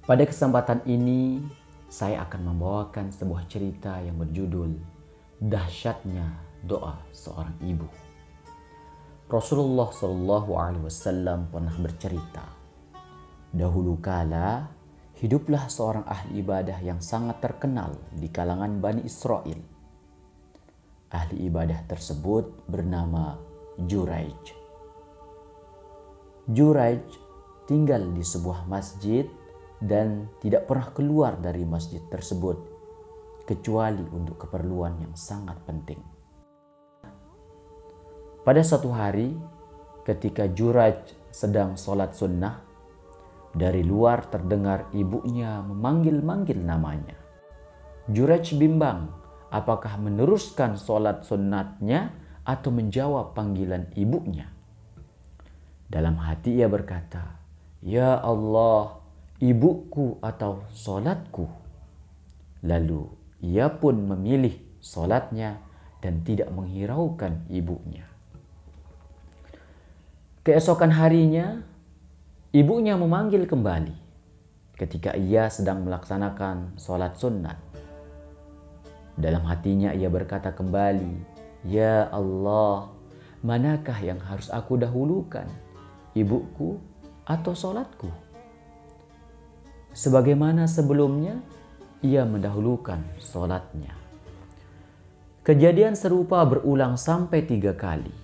Pada kesempatan ini, saya akan membawakan sebuah cerita yang berjudul Dahsyatnya Doa Seorang Ibu. Rasulullah SAW pernah bercerita, dahulu kala hiduplah seorang ahli ibadah yang sangat terkenal di kalangan Bani Israel. Ahli ibadah tersebut bernama Juraij. Juraij tinggal di sebuah masjid dan tidak pernah keluar dari masjid tersebut kecuali untuk keperluan yang sangat penting. Pada suatu hari ketika Juraij sedang sholat sunnah, dari luar terdengar ibunya memanggil-manggil namanya. Juraij bimbang apakah meneruskan sholat sunnatnya atau menjawab panggilan ibunya. Dalam hati ia berkata, "Ya Allah, ibuku atau solatku?" Lalu ia pun memilih solatnya dan tidak menghiraukan ibunya. Keesokan harinya, ibunya memanggil kembali ketika ia sedang melaksanakan solat sunat. Dalam hatinya ia berkata kembali, "Ya Allah, manakah yang harus aku dahulukan, ibuku atau solatku?" Sebagaimana sebelumnya, ia mendahulukan solatnya. Kejadian serupa berulang sampai 3 kali.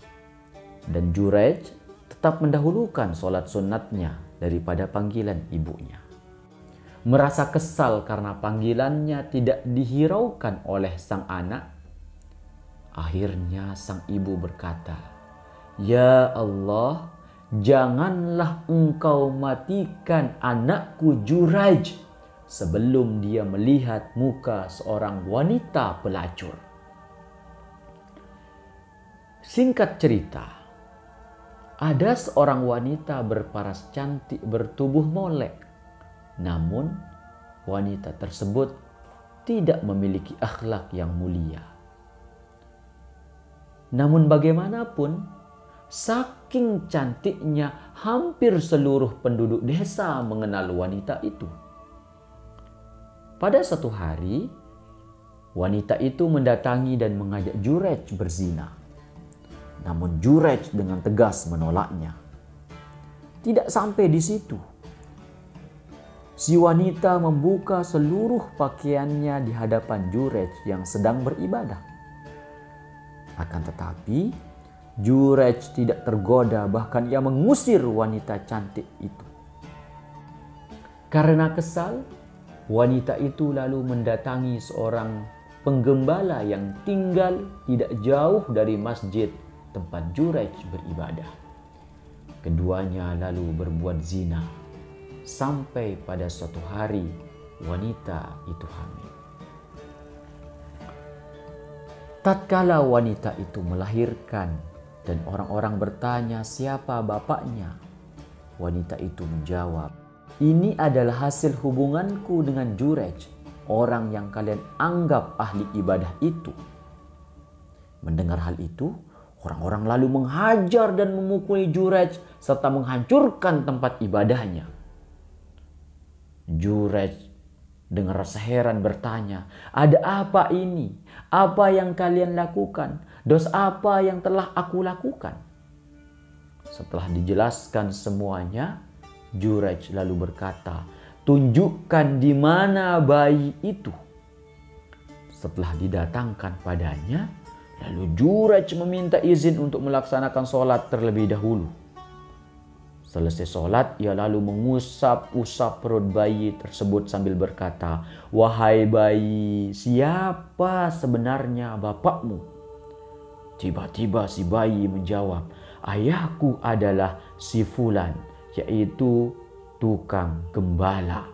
Dan Juraij tetap mendahulukan solat sunatnya daripada panggilan ibunya. Merasa kesal karena panggilannya tidak dihiraukan oleh sang anak, akhirnya sang ibu berkata, "Ya Allah, janganlah engkau matikan anakku Juraij sebelum dia melihat muka seorang wanita pelacur." Singkat cerita, ada seorang wanita berparas cantik bertubuh molek. Namun wanita tersebut tidak memiliki akhlak yang mulia. Namun bagaimanapun, saking cantiknya, hampir seluruh penduduk desa mengenal wanita itu. Pada suatu hari, wanita itu mendatangi dan mengajak Juraij berzina. Namun Juraij dengan tegas menolaknya. Tidak sampai di situ, si wanita membuka seluruh pakaiannya di hadapan Juraij yang sedang beribadah. Akan tetapi, Juraij tidak tergoda, bahkan ia mengusir wanita cantik itu. Karena kesal, wanita itu lalu mendatangi seorang penggembala yang tinggal tidak jauh dari masjid tempat Juraij beribadah. Keduanya lalu berbuat zina sampai pada suatu hari wanita itu hamil. Tatkala wanita itu melahirkan dan orang-orang bertanya siapa bapaknya, wanita itu menjawab, "Ini adalah hasil hubunganku dengan Juraij, orang yang kalian anggap ahli ibadah itu." Mendengar hal itu, orang-orang lalu menghajar dan memukuli Juraij serta menghancurkan tempat ibadahnya. Juraij dengan rasa heran bertanya, "Ada apa ini? Apa yang kalian lakukan? Dosa apa yang telah aku lakukan?" Setelah dijelaskan semuanya, Juraij lalu berkata, "Tunjukkan di mana bayi itu." Setelah didatangkan padanya, lalu Juraij meminta izin untuk melaksanakan sholat terlebih dahulu. Selesai sholat, ia lalu mengusap-usap perut bayi tersebut sambil berkata, "Wahai bayi, siapa sebenarnya bapakmu?" Tiba-tiba si bayi menjawab, "Ayahku adalah si Fulan, yaitu tukang gembala."